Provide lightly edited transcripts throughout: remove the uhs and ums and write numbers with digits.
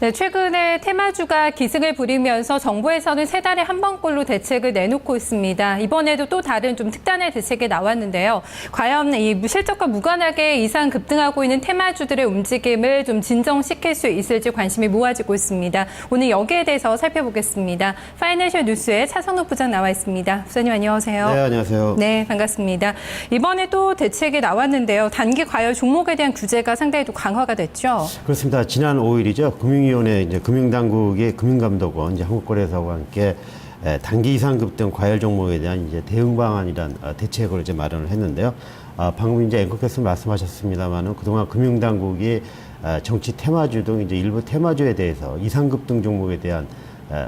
네, 최근에 테마주가 기승을 부리면서 정부에서는 세 달에 한 번꼴로 대책을 내놓고 있습니다. 이번에도 또 다른 좀 특단의 대책이 나왔는데요. 과연 이 실적과 무관하게 이상 급등하고 있는 테마주들의 움직임을 좀 진정시킬 수 있을지 관심이 모아지고 있습니다. 오늘 여기에 대해서 살펴보겠습니다. 파이낸셜 뉴스의 차성록 부장 나와 있습니다. 부장님 안녕하세요. 네, 안녕하세요. 네, 반갑습니다. 이번에 또 대책이 나왔는데요. 단기 과열 종목에 대한 규제가 상당히 또 강화가 됐죠. 그렇습니다. 지난 5일이죠. 금융위원회 이제 금융당국의 금융감독원 이제 한국거래소와 함께 단기 이상 급등 과열 종목에 대한 이제 대응 방안이란 대책을 이제 마련을 했는데요. 방금 이제 앵커께서 말씀하셨습니다만은 그동안 금융당국이 정치 테마주 등 이제 일부 테마주에 대해서 이상 급등 종목에 대한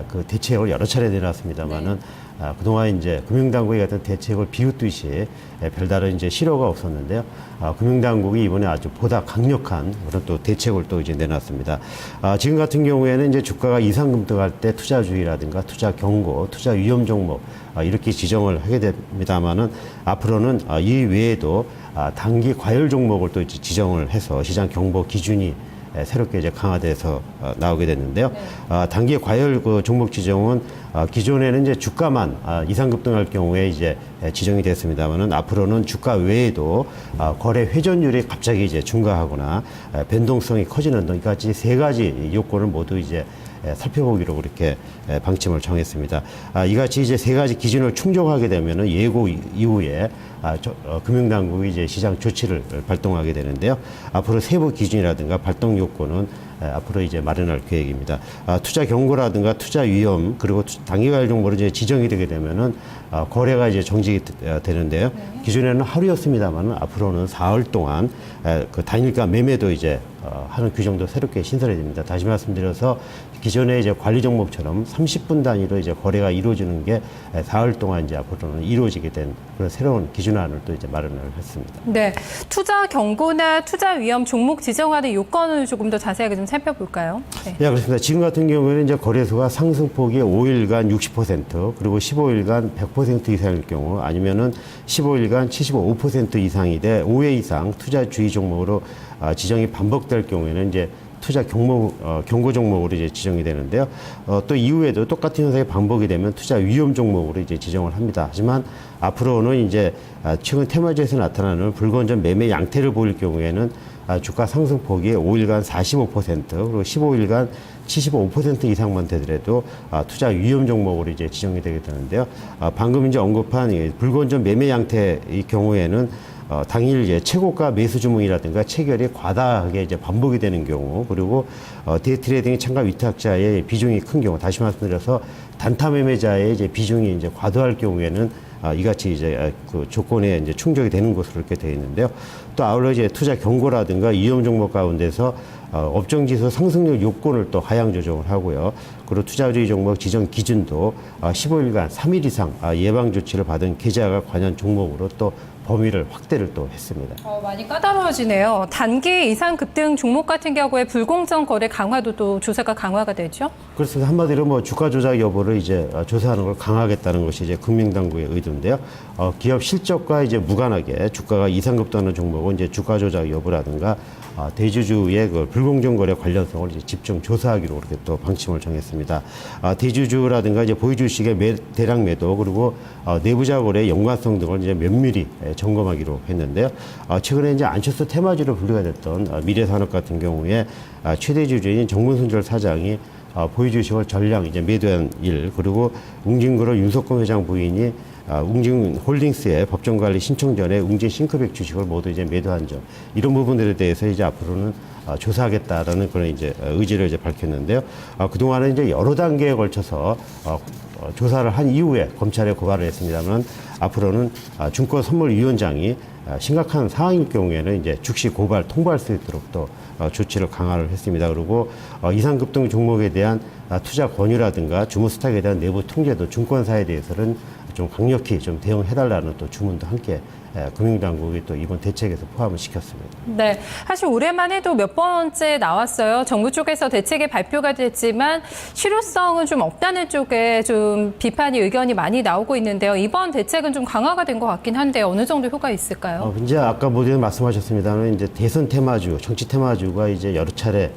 그 대책을 여러 차례 내놨습니다만은 그동안 이제 금융당국이 같은 대책을 비웃듯이 별다른 이제 실효가 없었는데요. 금융당국이 이번에 아주 보다 강력한 그런 또 대책을 또 이제 내놨습니다. 지금 같은 경우에는 이제 주가가 이상 급등할 때 투자 주의라든가 투자 경고, 투자 위험 종목 이렇게 지정을 하게 됩니다만은 앞으로는 이 외에도 단기 과열 종목을 또 지정을 해서 시장 경보 기준이 새롭게 이제 강화돼서 나오게 됐는데요. 단기 과열 그 종목 지정은 기존에는 이제 주가만 이상 급등할 경우에 이제 지정이 됐습니다만은 앞으로는 주가 외에도 거래 회전율이 갑자기 이제 증가하거나 변동성이 커지는 등 이같이 세 가지 요건을 모두 이제 살펴보기로 그렇게 방침을 정했습니다. 이같이 이제 세 가지 기준을 충족하게 되면은 예고 이후에 금융당국이 이제 시장 조치를 발동하게 되는데요. 앞으로 세부 기준이라든가 발동 요건은 앞으로 이제 마련할 계획입니다. 투자 경고라든가 투자 위험 그리고 단기과열 종목으로 이제 지정이 되게 되면은 거래가 이제 정지가 되는데요. 기존에는 하루였습니다만은 앞으로는 사흘 동안 그 단일가 매매도 이제 하는 규정도 새롭게 신설해집니다. 다시 말씀드려서 기존의 이제 관리 종목처럼 30분 단위로 이제 거래가 이루어지는 게 사흘 동안 이제 앞으로는 이루어지게 된 그런 새로운 기준안을 또 이제 마련을 했습니다. 네, 투자 경고나 투자 위험 종목 지정하는 요건을 조금 더 자세하게 좀 살펴볼까요? 네, 그렇습니다. 지금 같은 경우에는 이제 거래소가 상승폭이 5일간 60% 그리고 15일간 100% 이상일 경우 아니면은 15일간 75% 이상이 돼 5회 이상 투자 주의 종목으로 지정이 반복될 경우에는 이제 투자 경고 종목으로 이제 지정이 되는데요. 또 이후에도 똑같은 현상이 반복이 되면 투자 위험 종목으로 이제 지정을 합니다. 하지만 앞으로는 이제 최근 테마주에서 나타나는 불건전 매매 양태를 보일 경우에는 주가 상승폭이 5일간 45% 그리고 15일간 75% 이상만 되더라도 투자 위험 종목으로 이제 지정이 되게 되는데요. 방금 이제 언급한 불건전 매매 양태의 경우에는 당일 이제 최고가 매수 주문이라든가 체결이 과다하게 이제 반복이 되는 경우 그리고 데이트레이딩 참가 위탁자의 비중이 큰 경우 다시 말씀드려서 단타 매매자의 이제 비중이 이제 과도할 경우에는 이같이 이제 그 조건에 이제 충족이 되는 것으로 이렇게 되어 있는데요. 또 아울러 이제 투자 경고라든가 위험 종목 가운데서 업종지수 상승률 요건을 또 하향 조정을 하고요. 그리고 투자주의 종목 지정 기준도 15일간 3일 이상 예방 조치를 받은 계좌가 관련 종목으로 또 범위를 확대를 또 했습니다. 많이 까다로워지네요. 단기 이상 급등 종목 같은 경우에 불공정 거래 강화도 또 조사가 강화가 되죠? 그렇습니다. 한마디로 뭐 주가 조작 여부를 이제 조사하는 걸 강화하겠다는 것이 이제 금융당국의 의도인데요. 기업 실적과 이제 무관하게 주가가 이상 급등하는 종목은 이제 주가 조작 여부라든가 대주주의 그 불공정 거래 관련성을 이제 집중 조사하기로 그렇게 또 방침을 정했습니다. 대주주라든가 이제 보유 주식의 대량 매도 그리고 내부자 거래 연관성 등을 이제 면밀히 점검하기로 했는데요. 최근에 이제 안철수 테마주로 분류가 됐던 미래산업 같은 경우에 최대 주주인 정문순절 사장이 보유 주식을 전량 이제 매도한 일 그리고 웅진그룹 윤석권 회장 부인이 웅진홀딩스의 법정관리 신청 전에 웅진 싱크백 주식을 모두 이제 매도한 점 이런 부분들에 대해서 이제 앞으로는 조사하겠다라는 그런 이제 의지를 이제 밝혔는데요. 그동안은 이제 여러 단계에 걸쳐서 조사를 한 이후에 검찰에 고발을 했습니다만 앞으로는 증권선물위원장이 심각한 상황일 경우에는 이제 즉시 고발 통보할 수 있도록 또 조치를 강화를 했습니다. 그리고 이상급등 종목에 대한 투자 권유라든가 주문 스탁에 대한 내부 통제도 증권사에 대해서는 좀 강력히 좀 대응해달라는 또 주문도 함께 금융당국이 또 이번 대책에서 포함을 시켰습니다. 네, 사실 올해만 해도 몇 번째 나왔어요. 정부 쪽에서 대책이 발표가 됐지만 실효성은 좀 없다는 쪽에 좀 비판이 의견이 많이 나오고 있는데요. 이번 대책은 좀 강화가 된 것 같긴 한데 어느 정도 효과 있을까요? 이제 아까 모두 말씀하셨습니다만 이제 대선 테마주, 정치 테마주가 이제 여러 차례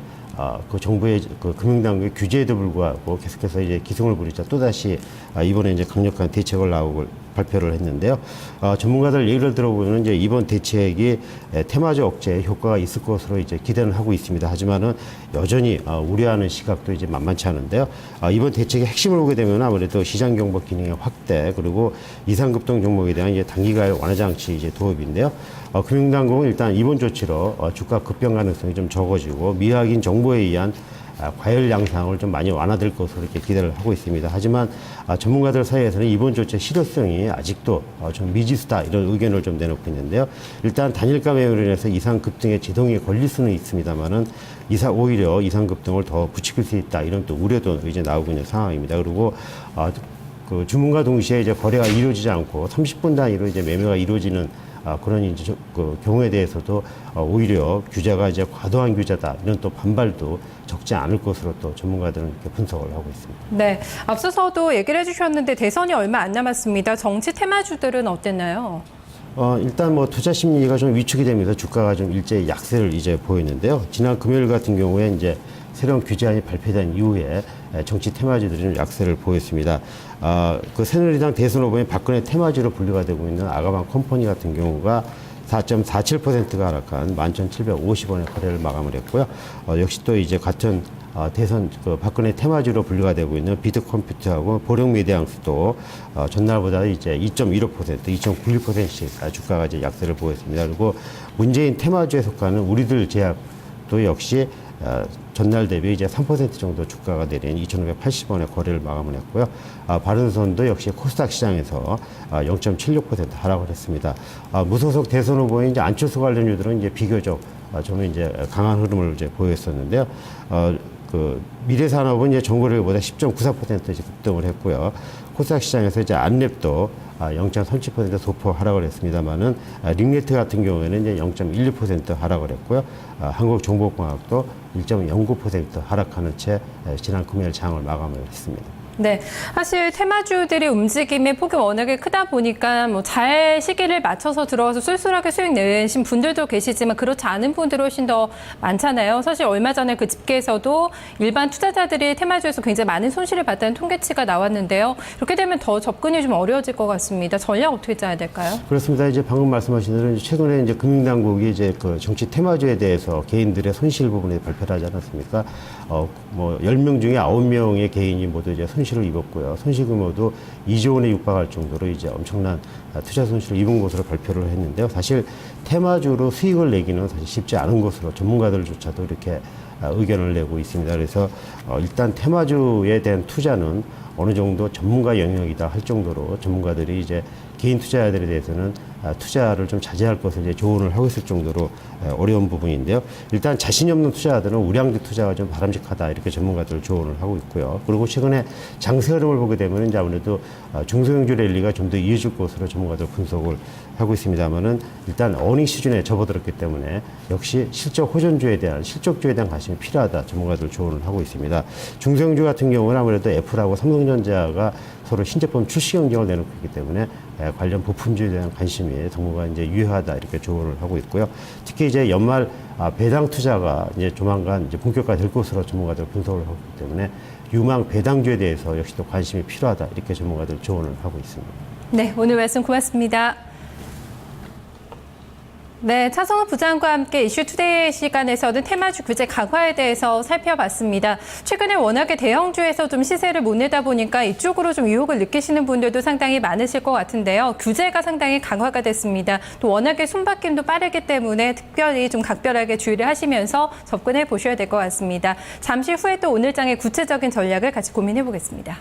그 정부의 그 금융당국의 규제에도 불구하고 계속해서 이제 기승을 부리자 또다시 이번에 이제 강력한 대책을 발표를 했는데요. 전문가들 얘기를 들어보면 이제 이번 대책이 테마주 억제에 효과가 있을 것으로 이제 기대는 하고 있습니다. 하지만은 여전히 우려하는 시각도 이제 만만치 않은데요. 이번 대책의 핵심을 보게 되면 아무래도 시장 경법 기능의 확대 그리고 이상급등 종목에 대한 이제 단기가의 완화 장치 이제 도입인데요. 금융당국은 일단 이번 조치로 주가 급변 가능성이 좀 적어지고 미확인 정보에 의한 과열 양상을 좀 많이 완화될 것으로 이렇게 기대를 하고 있습니다. 하지만 전문가들 사이에서는 이번 조치의 실효성이 아직도 좀 미지수다 이런 의견을 좀 내놓고 있는데요. 일단 단일가 매매로 인해서 이상 급등의 제동이 걸릴 수는 있습니다만은 오히려 이상 급등을 더 부추길 수 있다 이런 또 우려도 이제 나오고 있는 상황입니다. 그리고 그 주문과 동시에 이제 거래가 이루어지지 않고 30분 단위로 이제 매매가 이루어지는 그런 이제 그 경우에 대해서도 오히려 규제가 이제 과도한 규제다 이런 또 반발도 적지 않을 것으로 또 전문가들은 이렇게 분석을 하고 있습니다. 네, 앞서서도 얘기를 해주셨는데 대선이 얼마 안 남았습니다. 정치 테마주들은 어땠나요? 일단 뭐 투자 심리가 좀 위축이 되면서 주가가 좀 일제히 약세를 이제 보이는데요. 지난 금요일 같은 경우에 이제 새로운 규제안이 발표된 이후에 정치 테마주들이 좀 약세를 보였습니다. 그 새누리당 대선 후보인 박근혜 테마주로 분류가 되고 있는 아가방 컴퍼니 같은 경우가 4.47%가 하락한 11,750원의 거래를 마감을 했고요. 역시 또 이제 같은 대선 그 박근혜 테마주로 분류가 되고 있는 비트컴퓨터하고 보령미디앙스도 전날보다 이제 2.15%, 2.91%씩 주가가 이제 약세를 보였습니다. 그리고 문재인 테마주에 속하는 우리들 제약도 역시 전날 대비 이제 3% 정도 주가가 내린 2,580원의 거래를 마감을 했고요. 바른선도 역시 코스닥 시장에서 0.76% 하락을 했습니다. 무소속 대선 후보인 이제 안철수 관련주들은 이제 비교적 좀 이제 강한 흐름을 이제 보였었는데요. 그 미래산업은 이제 전거래일보다 10.94% 이제 급등을 했고요. 코스닥 시장에서 이제 안랩도 0.37% 소폭 하락을 했습니다만은 링네트 같은 경우에는 이제 0.12% 하락을 했고요. 한국정보공학도 1.09% 하락하는 채 지난 금요일 장을 마감을 했습니다. 네, 사실 테마주들이 움직임의 폭이 워낙에 크다 보니까 뭐 잘 시기를 맞춰서 들어와서 쏠쏠하게 수익 내신 분들도 계시지만 그렇지 않은 분들이 훨씬 더 많잖아요. 사실 얼마 전에 그 집계에서도 일반 투자자들이 테마주에서 굉장히 많은 손실을 봤다는 통계치가 나왔는데요. 이렇게 되면 더 접근이 좀 어려워질 것 같습니다. 전략 어떻게 짜야 될까요? 그렇습니다. 이제 방금 말씀하신 대로 최근에 이제 금융당국이 이제 그 정치 테마주에 대해서 개인들의 손실 부분에 발표를 하지 않았습니까? 뭐 10명 중에 9명의 개인이 모두 이제 손실을 입었고요. 손실 규모도 2조 원에 육박할 정도로 이제 엄청난 투자 손실을 입은 것으로 발표를 했는데요. 사실 테마주로 수익을 내기는 사실 쉽지 않은 것으로 전문가들조차도 이렇게 의견을 내고 있습니다. 그래서 일단 테마주에 대한 투자는 어느 정도 전문가 영역이다 할 정도로 전문가들이 이제 개인 투자자들에 대해서는 투자를 좀 자제할 것을 이제 조언을 하고 있을 정도로 어려운 부분인데요. 일단 자신이 없는 투자자들은 우량주 투자가 좀 바람직하다 이렇게 전문가들 조언을 하고 있고요. 그리고 최근에 장세 흐름을 보게 되면 이제 아무래도 중소형주 랠리가 좀 더 이어질 것으로 전문가들 분석을 하고 있습니다만은 일단 어닝 시즌에 접어들었기 때문에 역시 실적 호전주에 대한 실적주에 대한 관심이 필요하다 전문가들 조언을 하고 있습니다. 중소형주 같은 경우는 아무래도 애플하고 삼성전자가 서로 신제품 출시 경쟁을 내놓고 있기 때문에 관련 부품주에 대한 관심이 당분간 이제 유효하다 이렇게 조언을 하고 있고요. 특히 이제 연말 배당 투자가 이제 조만간 이제 본격화될 것으로 전문가들 분석을 하고 있기 때문에 유망 배당주에 대해서 역시도 관심이 필요하다 이렇게 전문가들 조언을 하고 있습니다. 네, 오늘 말씀 고맙습니다. 네, 차성호 부장과 함께 이슈투데이 시간에서는 테마주 규제 강화에 대해서 살펴봤습니다. 최근에 워낙에 대형주에서 좀 시세를 못 내다 보니까 이쪽으로 좀 유혹을 느끼시는 분들도 상당히 많으실 것 같은데요. 규제가 상당히 강화가 됐습니다. 또 워낙에 손바뀜도 빠르기 때문에 특별히 좀 각별하게 주의를 하시면서 접근해 보셔야 될 것 같습니다. 잠시 후에 또 오늘 장의 구체적인 전략을 같이 고민해 보겠습니다.